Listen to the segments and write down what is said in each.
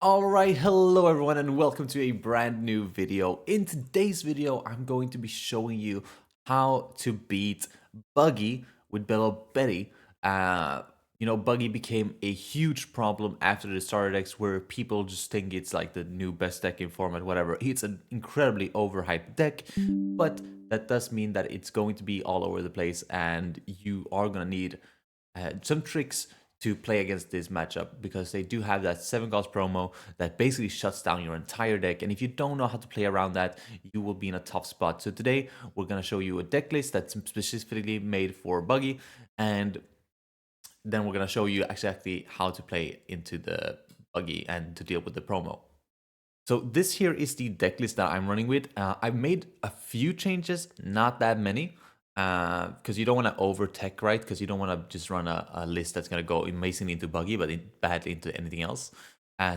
Alright, hello everyone and welcome to a brand new video. In today's video, I'm going to be showing you how to beat Buggy with Bello Betty. Buggy became a huge problem after the starter decks where people just think it's like the new best deck in format, whatever. It's an incredibly overhyped deck, but that does mean that it's going to be all over the place and you are going to need some tricks to play against this matchup because they do have that 7-cost promo that basically shuts down your entire deck, and if you don't know how to play around that, you will be in a tough spot. So today we're going to show you a deck list that's specifically made for Buggy, and then we're going to show you exactly how to play into the Buggy and to deal with the promo. So this here is the deck list that I'm running with. I've made a few changes, not that many, because you don't want to over tech, right? Because you don't want to just run a list that's going to go amazingly into Buggy, but badly into anything else.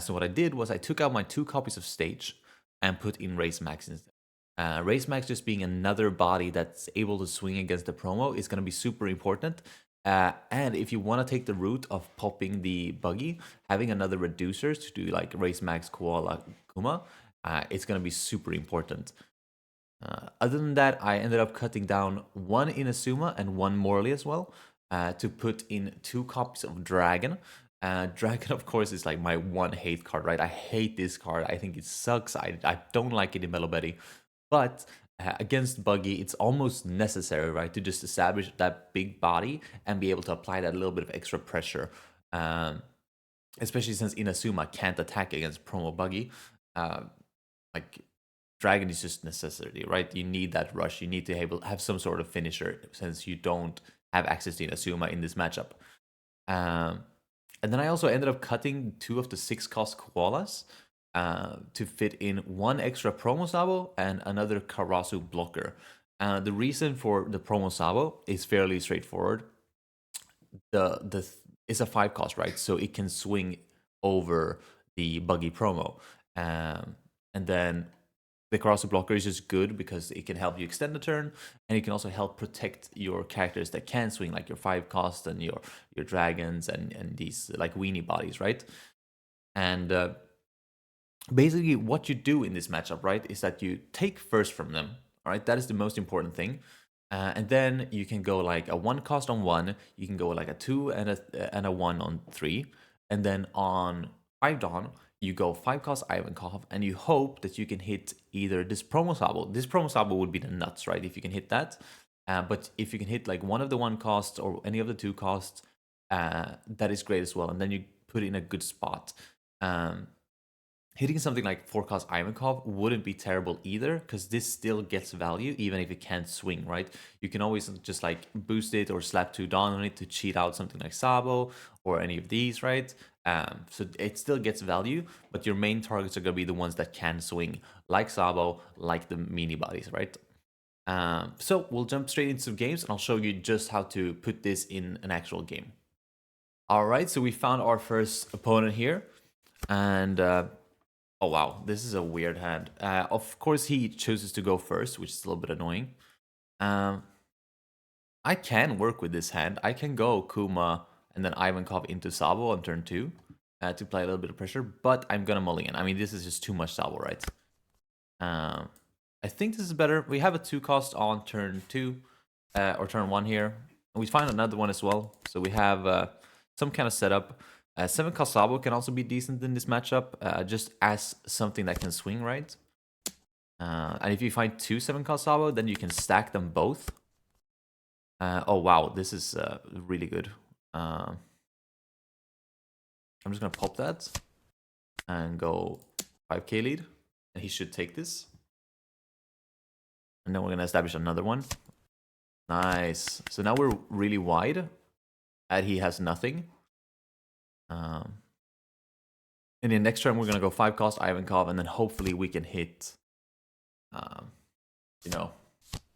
So what I did was I took out my 2 copies of Stage and put in Race Max instead. Race Max just being another body that's able to swing against the promo is going to be super important. And if you want to take the route of popping the Buggy, having another reducers to do like Race Max, Koala, Kuma, it's going to be super important. Other than that, I ended up cutting down 1 Inazuma and 1 Morley as well to put in 2 copies of Dragon. Dragon, of course, is like my one hate card, right? I hate this card. I think it sucks. I don't like it in Mellow Betty. But against Buggy, it's almost necessary, right? To just establish that big body and be able to apply that little bit of extra pressure. Especially since Inazuma can't attack against Promo Buggy. Like Dragon is just necessity, right? You need that rush. You need to have some sort of finisher since you don't have access to Inazuma in this matchup. And then I also ended up cutting 2 of the 6-cost koalas to fit in 1 extra promo sabo and another Karasu blocker. The reason for the promo sabo is fairly straightforward. It's a 5-cost, right? So it can swing over the Buggy promo. And then the Karasu blocker is just good because it can help you extend the turn, and it can also help protect your characters that can swing, like your 5-cost and your dragons and these like weenie bodies, right? And basically what you do in this matchup, right, is that you take first from them, all right? That is the most important thing. And then you can go like a 1-cost on 1, you can go like a 2 and a 1 on 3, and then on 5 Dawn, you go 5-cost Ivankov, and you hope that you can hit either this promo sabo. This promo sabo would be the nuts, right? If you can hit that. But if you can hit like one of the 1-costs or any of the 2-costs, that is great as well. And then you put it in a good spot. Hitting something like 4-cost Ivankov wouldn't be terrible either, because this still gets value even if it can't swing, right? You can always just like boost it or slap 2 Dawn on it to cheat out something like Sabo or any of these, right? So it still gets value, but your main targets are going to be the ones that can swing, like Sabo, like the mini bodies, right? So we'll jump straight into some games, and I'll show you just how to put this in an actual game. All right, so we found our first opponent here, and oh wow, this is a weird hand. Of course, he chooses to go first, which is a little bit annoying. I can work with this hand. I can go Kuma and then Ivankov into Sabo on turn 2 to play a little bit of pressure, but I'm gonna mulligan. I mean, this is just too much Sabo, right? I think this is better. We have a 2-cost on turn 2 or turn 1 here. And we find another one as well. So we have some kind of setup. 7-cost Sabo can also be decent in this matchup, just as something that can swing, right? And if you find 2 7-cost Sabo, then you can stack them both. Oh wow, this is really good. I'm just gonna pop that and go 5k lead, and he should take this. And then we're gonna establish another one. Nice. So now we're really wide, and he has nothing. And the next turn we're gonna go 5-cost Ivankov, and then hopefully we can hit, you know,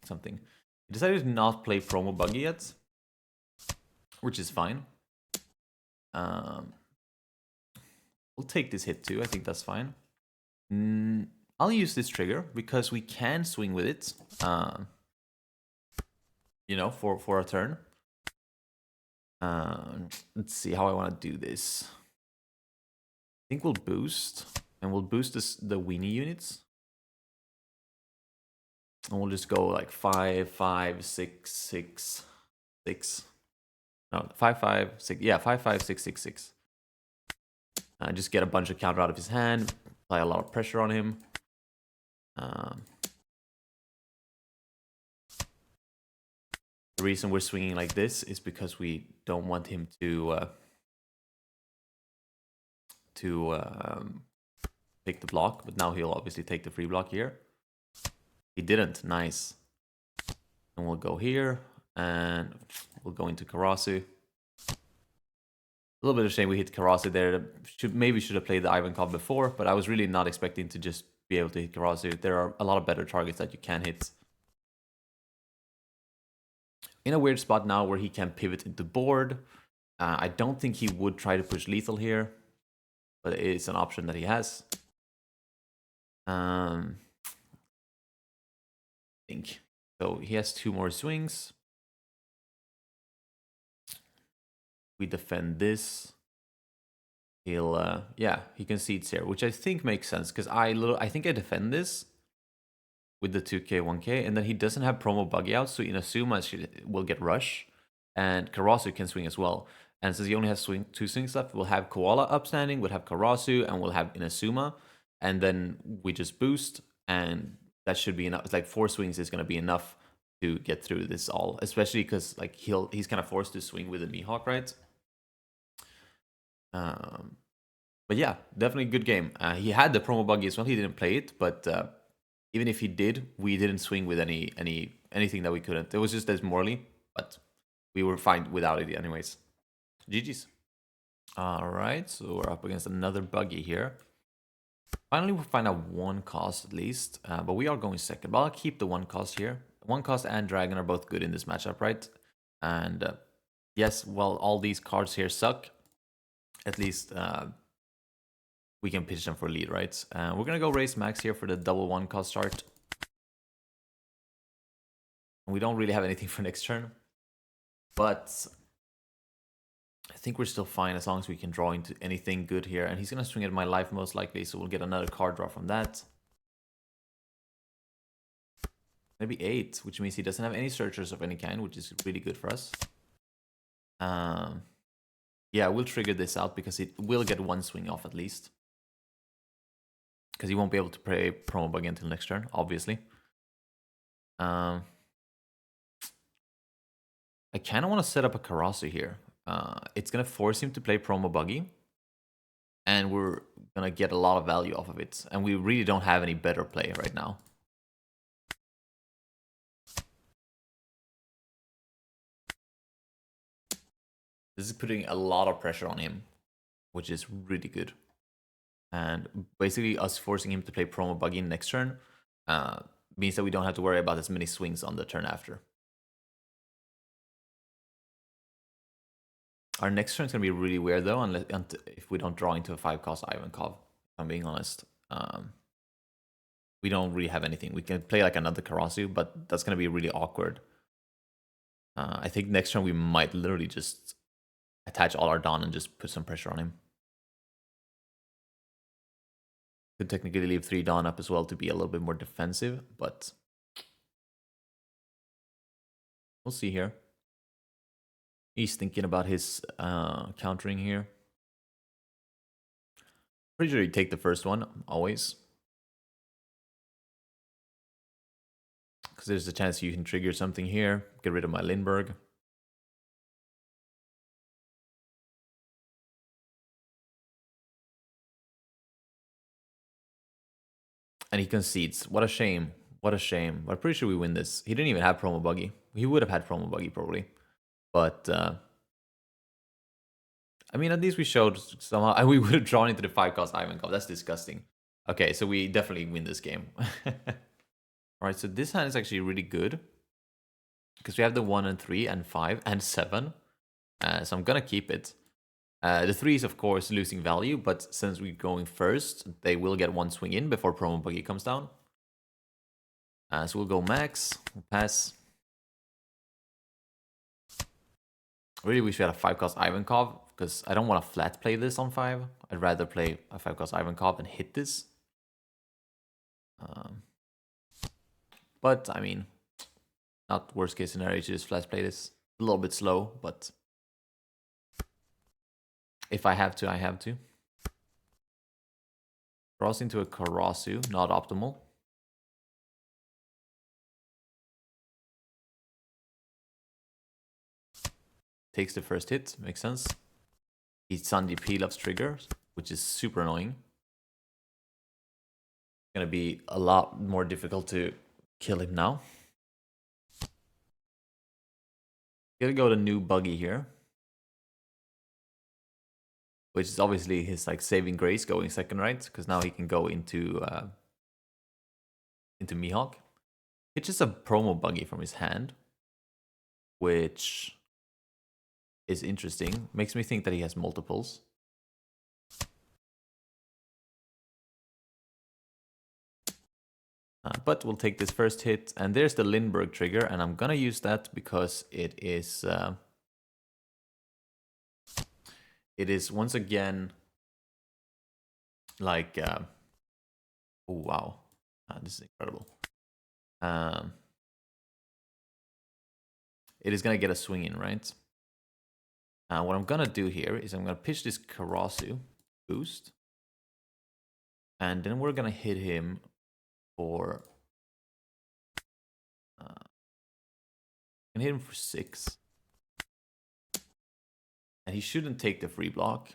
something. He decided to not play promo Buggy yet, which is fine. We'll take this hit too. I think that's fine. I'll use this trigger because we can swing with it. You know, for a turn. Let's see how I want to do this. think we'll boost, and we'll boost the weenie units. And we'll just go like 5, 5, 6, 6, 6. No, 5, 5, 6. Yeah, 5, 5, 6, 6, 6. Just get a bunch of counter out of his hand. Apply a lot of pressure on him. The reason we're swinging like this is because we don't want him to take the block, but now he'll obviously take the free block here. He didn't. Nice. And we'll go here, and we'll go into Karasu. A little bit of shame we hit Karasu there. Maybe should have played the Ivankov before, but I was really not expecting to just be able to hit Karasu. There are a lot of better targets that you can hit. In a weird spot now where he can pivot into board. I don't think he would try to push lethal here, but it is an option that he has. I think so. He has 2 more swings. We defend this. He'll yeah, he concedes here, which I think makes sense because I think I defend this with the 2k 1k, and then he doesn't have promo buggy out, so Inazuma will get rush, and Karasu can swing as well. And since he only has 2 swings left, we'll have Koala upstanding, we'll have Karasu, and we'll have Inazuma, and then we just boost, and that should be enough. It's like 4 swings is going to be enough to get through this all, especially because like he's kind of forced to swing with the Mihawk, right? But yeah, definitely good game. He had the promo buggy as well. He didn't play it, but even if he did, we didn't swing with anything that we couldn't. It was just as Morley, but we were fine without it anyways. GG's. All right, so we're up against another buggy here. Finally, we'll find out 1 cost at least, but we are going second. But I'll keep the 1 cost here. 1 cost and Dragon are both good in this matchup, right? And yes, well, all these cards here suck. At least we can pitch them for lead, right? We're gonna go raise max here for the double 1 cost start. We don't really have anything for next turn, but I think we're still fine as long as we can draw into anything good here. And he's gonna swing at my life most likely, so we'll get another card draw from that. Maybe 8, which means he doesn't have any searchers of any kind, which is really good for us. Yeah, we'll trigger this out because it will get 1 swing off at least. Because he won't be able to play promo buggy until next turn, obviously. I kind of want to set up a Karasu here. It's going to force him to play promo buggy. And we're going to get a lot of value off of it. And we really don't have any better play right now. This is putting a lot of pressure on him, which is really good. And basically us forcing him to play promo buggy next turn means that we don't have to worry about as many swings on the turn after. Our next turn is going to be really weird though, unless if we don't draw into a 5 cost Ivankov, if I'm being honest. We don't really have anything. We can play like another Karasu, but that's going to be really awkward. I think next turn we might literally just attach all our Dawn and just put some pressure on him. Could technically leave 3 Dawn up as well to be a little bit more defensive, but we'll see here. He's thinking about his countering here. Pretty sure you take the first one, always. Because there's a chance you can trigger something here. Get rid of my Lindbergh. And he concedes. What a shame. What a shame. But I'm pretty sure we win this. He didn't even have promo buggy. He would have had promo buggy probably. But I mean, at least we showed somehow. And we would have drawn into the 5 cost Ivankov. That's disgusting. Okay, so we definitely win this game. Alright, so this hand is actually really good. Because we have the 1 and 3 and 5 and 7. So I'm gonna keep it. The 3 is of course losing value, but since we're going first, they will get 1 swing in before promo buggy comes down. So we'll go max, we'll pass. I really wish we had a 5 cost Ivankov, because I don't want to flat play this on 5. I'd rather play a 5 cost Ivankov and hit this. But I mean, not worst case scenario to just flat play this. A little bit slow, but if I have to, I have to. Cross into a Karasu, not optimal. Takes the first hit, makes sense. He Sandy P loves triggers, which is super annoying. Gonna be a lot more difficult to kill him now. Gonna go to new buggy here, which is obviously his like saving grace going second, right? Because now he can go into Mihawk. It's just a promo buggy from his hand, which is interesting. Makes me think that he has multiples. But we'll take this first hit, and there's the Lindbergh trigger, and I'm gonna use that because it is once again like oh wow, this is incredible. It is gonna get a swing in, right? What I'm gonna do here is I'm gonna pitch this Karasu boost, and then we're gonna hit him for can hit him for 6, and he shouldn't take the free block.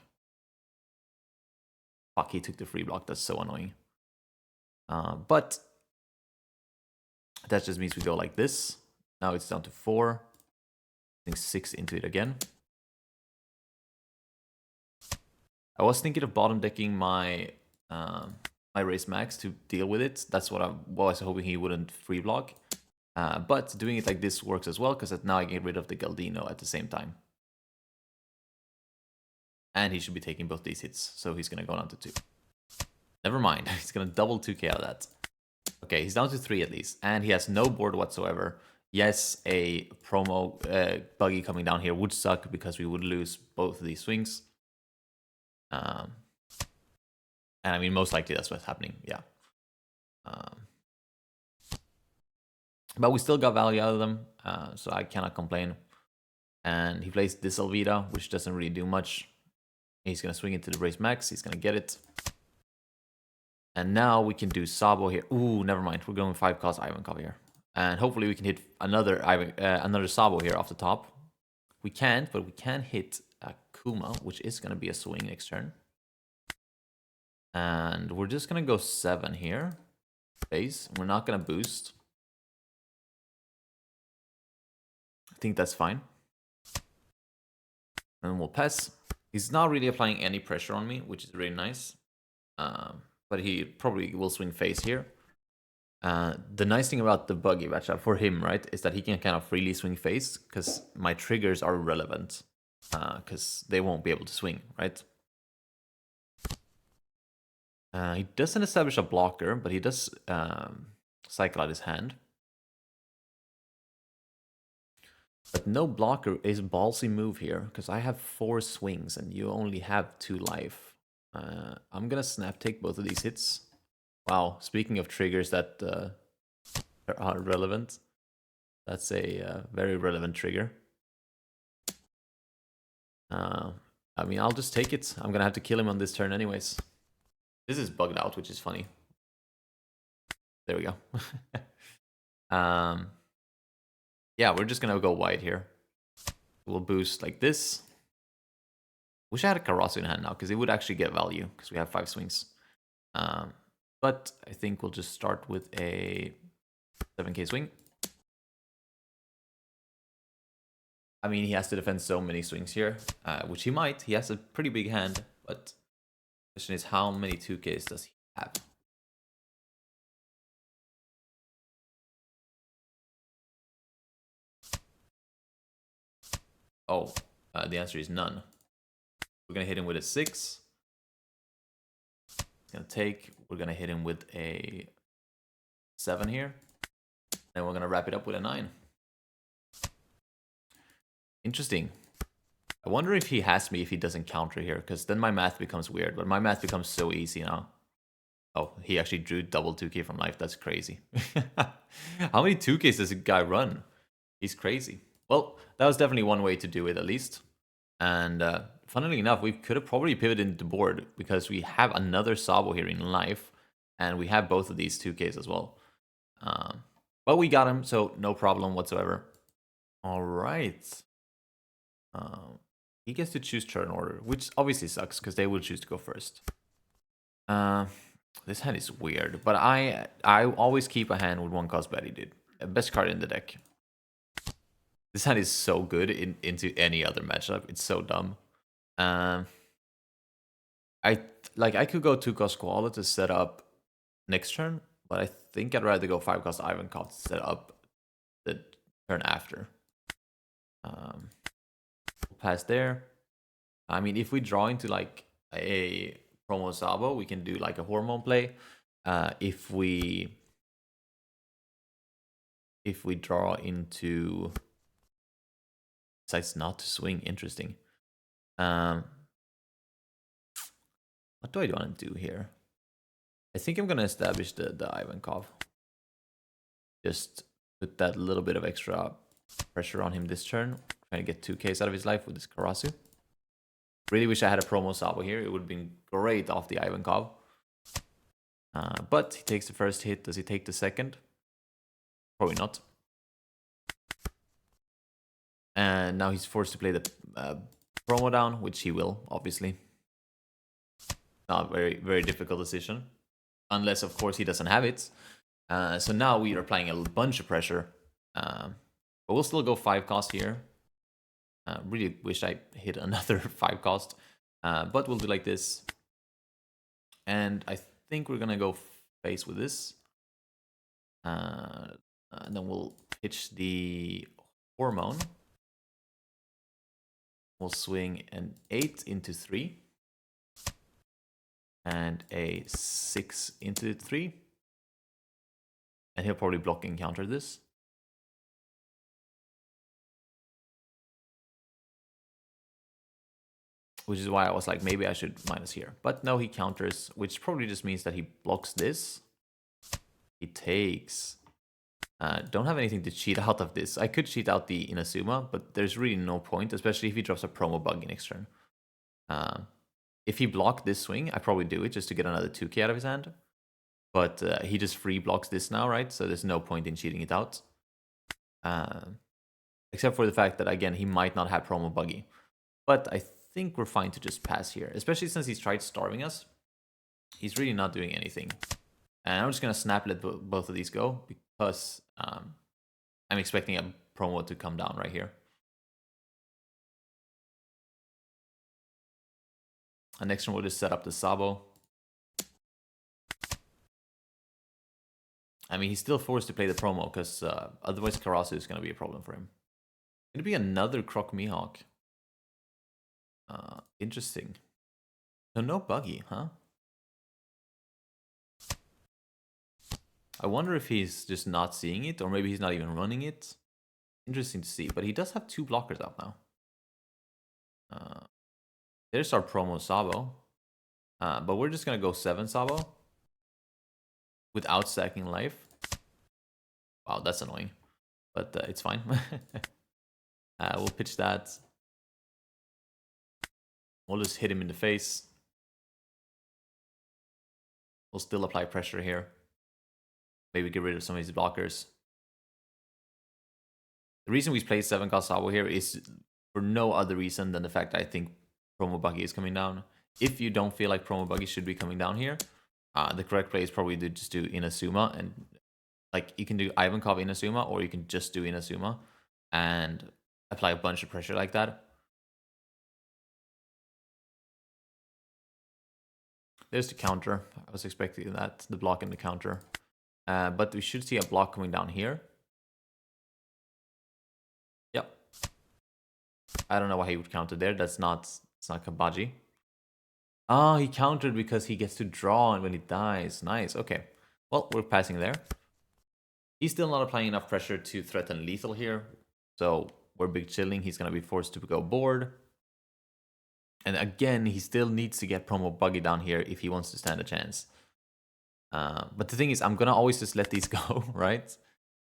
Fuck, he took the free block. That's so annoying. But that just means we go like this. Now it's down to 4. I think 6 into it again. I was thinking of bottom decking my my race max to deal with it. That's what I was hoping he wouldn't free block. But doing it like this works as well, because now I get rid of the Galdino at the same time. And he should be taking both these hits, so he's going to go down to 2. Never mind, he's going to double 2k out of that. Okay, he's down to 3 at least, and he has no board whatsoever. Yes, a promo buggy coming down here would suck because we would lose both of these swings. And I mean, most likely that's what's happening, yeah. But we still got value out of them, so I cannot complain. And he plays this Alvida, which doesn't really do much. He's going to swing into the race max. He's going to get it. And now we can do Sabo here. Ooh, never mind. We're going 5 cost Ivankov here. And hopefully we can hit another Sabo here off the top. We can't, but we can hit a Kuma, which is going to be a swing next turn. And we're just going to go 7 here. Base. We're not going to boost. I think that's fine. And we'll pass. He's not really applying any pressure on me, which is really nice. But he probably will swing face here. The nice thing about the buggy matchup for him, right, is that he can kind of freely swing face because my triggers are irrelevant because they won't be able to swing, right? He doesn't establish a blocker, but he does cycle out his hand. But no blocker is a ballsy move here because I have 4 swings and you only have 2 life. I'm gonna snap take both of these hits. Wow, speaking of triggers that are relevant, that's a very relevant trigger. I mean, I'll just take it. I'm gonna have to kill him on this turn anyways. This is bugged out, which is funny. There we go. Yeah, we're just gonna go wide here. We'll boost like this. Wish I had a Karasu in hand now, because it would actually get value, because we have 5 swings. But I think we'll just start with a 7k swing. I mean, he has to defend so many swings here, which he might. He has a pretty big hand, but the question is, how many 2ks does he have? Oh, the answer is none. We're going to hit him with a 6. It's going to take. We're going to hit him with a 7 here. And we're going to wrap it up with a 9. Interesting. I wonder if he has me if he doesn't counter here, because then my math becomes weird. But my math becomes so easy now. Oh, he actually drew double 2k from life. That's crazy. How many 2ks does a guy run? He's crazy. Well, that was definitely one way to do it, at least. And funnily enough, we could have probably pivoted the board because we have another Sabo here in life, and we have both of these 2ks as well. But we got him, so no problem whatsoever. All right. He gets to choose turn order, which obviously sucks because they will choose to go first. This hand is weird, but I always keep a hand with 1-cost Betty, dude. Best card in the deck. This hand is so good into any other matchup. It's so dumb. I could go 2-cost Koala to set up next turn, but I think I'd rather go 5-cost Ivankov to set up the turn after. We'll pass there. I mean, if we draw into like a promo Sabo, we can do like a hormone play. If we draw into decides not to swing, interesting. What do I want to do here? I think I'm gonna establish the Ivankov. Just put that little bit of extra pressure on him this turn. Trying to get 2Ks out of his life with this Karasu. Really wish I had a promo Sabo here. It would have been great off the Ivankov. But he takes the first hit. Does he take the second? Probably not. And now he's forced to play the promo down, which he will, obviously. Not very, very difficult decision. Unless, of course, he doesn't have it. So now we are applying a bunch of pressure. But we'll still go 5-cost here. Really wish I hit another 5-cost. But we'll do like this. And I think we're going to go face with this. And then we'll pitch the hormone. We'll swing an 8 into 3. And a 6 into 3. And he'll probably block and counter this. Which is why I was like, maybe I should minus here. But no, he counters, which probably just means that he blocks this. He takes. Don't have anything to cheat out of this. I could cheat out the Inazuma, but there's really no point, especially if he drops a promo buggy next turn. If he blocked this swing, I probably do it just to get another 2k out of his hand. But he just free blocks this now, right? So there's no point in cheating it out. Except for the fact that, again, he might not have promo buggy. But I think we're fine to just pass here, especially since he's tried starving us. He's really not doing anything. And I'm just going to snap let both of these go because I'm expecting a promo to come down right here. And next one we'll just set up the Sabo. I mean, he's still forced to play the promo because otherwise Karasu is going to be a problem for him. It's going to be another Croc Mihawk. Interesting. So no buggy, huh? I wonder if he's just not seeing it, or maybe he's not even running it. Interesting to see, but he does have 2 blockers out now. There's our promo Sabo. But we're just going to go 7 Sabo. Without stacking life. Wow, that's annoying. But it's fine. We'll pitch that. We'll just hit him in the face. We'll still apply pressure here. Maybe get rid of some of these blockers. The reason we play 7-cost Sabo here is for no other reason than the fact that I think promo buggy is coming down. If you don't feel like promo buggy should be coming down here, the correct play is probably to just do Inazuma, and like you can do Ivankov Inazuma, or you can just do Inazuma and apply a bunch of pressure like that. There's the counter. I was expecting that, the block and the counter. But we should see a block coming down here. Yep. I don't know why he would counter there. It's not Kabaji. Oh, he countered because he gets to draw and when he dies. Nice. Okay. Well, we're passing there. He's still not applying enough pressure to threaten lethal here. So we're big chilling. He's going to be forced to go board. And again, he still needs to get promo buggy down here if he wants to stand a chance. But the thing is, I'm gonna always just let these go, right?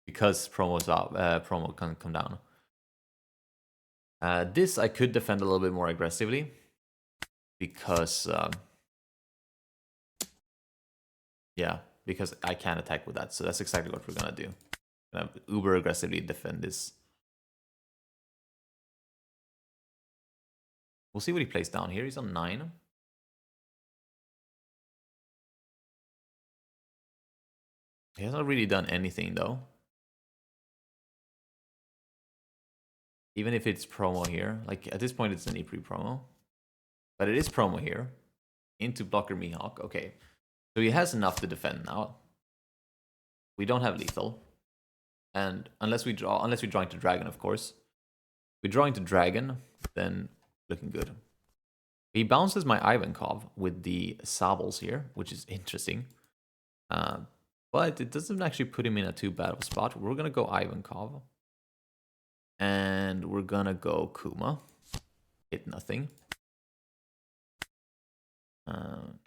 Because promo can come down. This I could defend a little bit more aggressively because yeah, because I can attack with that. So that's exactly what we're gonna do. Gonna uber aggressively defend this. We'll see what he plays down here. He's on 9. He hasn't really done anything though. Even if it's promo here, like at this point it's an E-Pre promo. But it is promo here. Into blocker Mihawk. Okay. So he has enough to defend now. We don't have lethal. And unless we draw into Dragon, of course. If we draw into Dragon, then looking good. He bounces my Ivankov with the Sables here, which is interesting. But it doesn't actually put him in a too bad of a spot. We're gonna go Ivankov. And we're gonna go Kuma. Hit nothing. I'm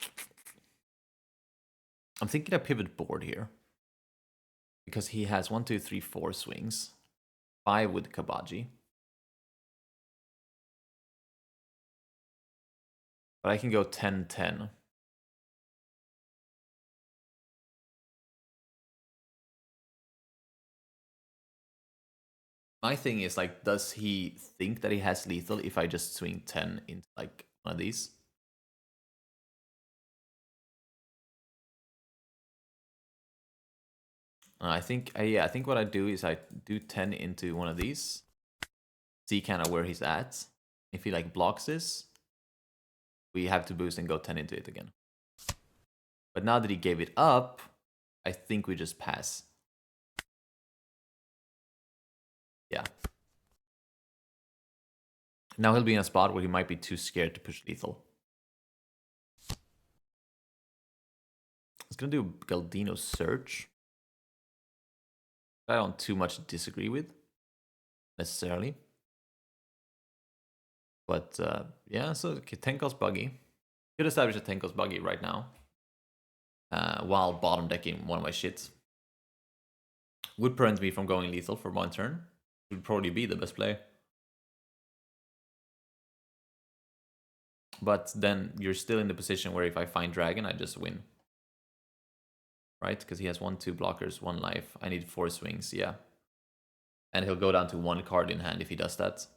thinking a pivot board here. Because he has 1, 2, 3, 4 swings. 5 with Kabaji. But I can go 10, 10. My thing is, like, does he think that he has lethal if I just swing 10 into, like, one of these? I think, yeah, I think what I do is I do 10 into one of these. See kind of where he's at. If he, like, blocks this, we have to boost and go 10 into it again. But now that he gave it up, I think we just pass. Yeah. Now he'll be in a spot where he might be too scared to push lethal. He's gonna do Galdino Search. I don't too much disagree with, necessarily. But yeah, so okay, Tenko's buggy. Could establish a Tenko's buggy right now. While bottom decking one of my shits. Would prevent me from going lethal for one turn. Would probably be the best play. But then you're still in the position where if I find Dragon, I just win. Right? Because he has 1, 2 blockers, 1 life. I need 4 swings, yeah. And he'll go down to 1 card in hand if he does that. So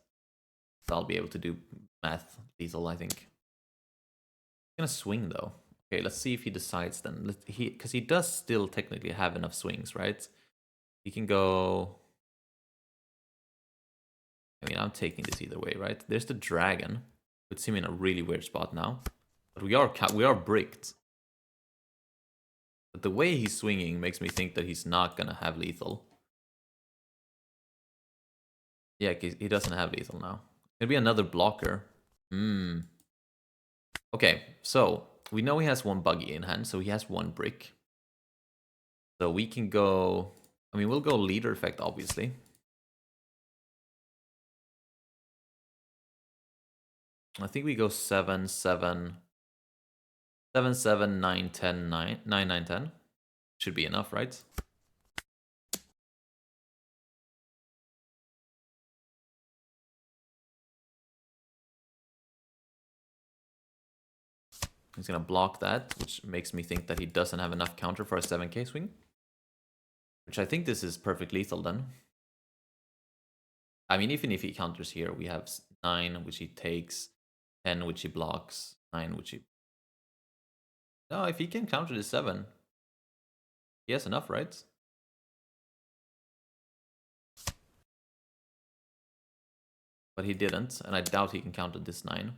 I'll be able to do math lethal, I think. He's gonna swing though. Okay, let's see if he decides then. Because he does still technically have enough swings, right? He can go... I mean, I'm taking this either way, right? There's the Dragon. Puts him in a really weird spot now. But we are bricked. But the way he's swinging makes me think that he's not gonna have lethal. Yeah, he doesn't have lethal now. It'll be another blocker. Okay, so we know he has 1 buggy in hand, so he has 1 brick. So we can go... I mean, we'll go leader effect, obviously. I think we go 7, 7, 7, 7, 9, 10, 9, 9, 9, 10. Should be enough, right? He's gonna block that, which makes me think that he doesn't have enough counter for a 7k swing. Which I think this is perfect lethal then. I mean, even if he counters here, we have 9, which he takes, 10, which he blocks, 9, which he... No, if he can counter the 7, he has enough, right? But he didn't, and I doubt he can counter this 9.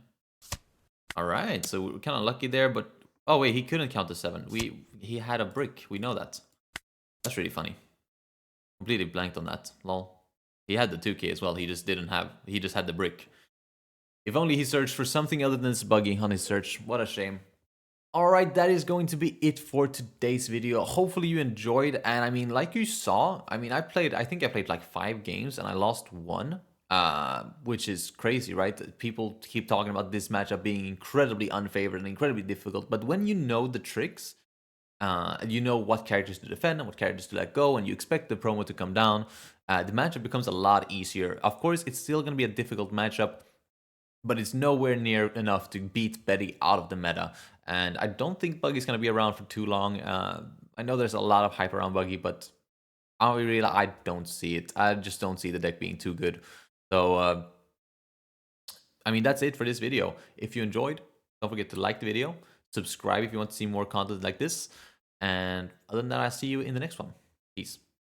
Alright, so we're kind of lucky there, but... Oh wait, he couldn't count the 7. He had a brick, we know that. That's really funny. Completely blanked on that, lol. He had the 2k as well, he just had the brick. If only he searched for something other than his buggy on his search. What a shame. Alright, that is going to be it for today's video. Hopefully you enjoyed, and I mean, like you saw, I mean, I think I played like 5 games and I lost 1. which is crazy, right? People keep talking about this matchup being incredibly unfavored and incredibly difficult, but when you know the tricks, you know what characters to defend and what characters to let go, and you expect the promo to come down, the matchup becomes a lot easier. Of course, it's still going to be a difficult matchup, but it's nowhere near enough to beat Betty out of the meta. And I don't think Buggy's going to be around for too long. I know there's a lot of hype around Buggy, but I don't see it. I just don't see the deck being too good. So, I mean, that's it for this video. If you enjoyed, don't forget to like the video, subscribe if you want to see more content like this. And other than that, I'll see you in the next one. Peace.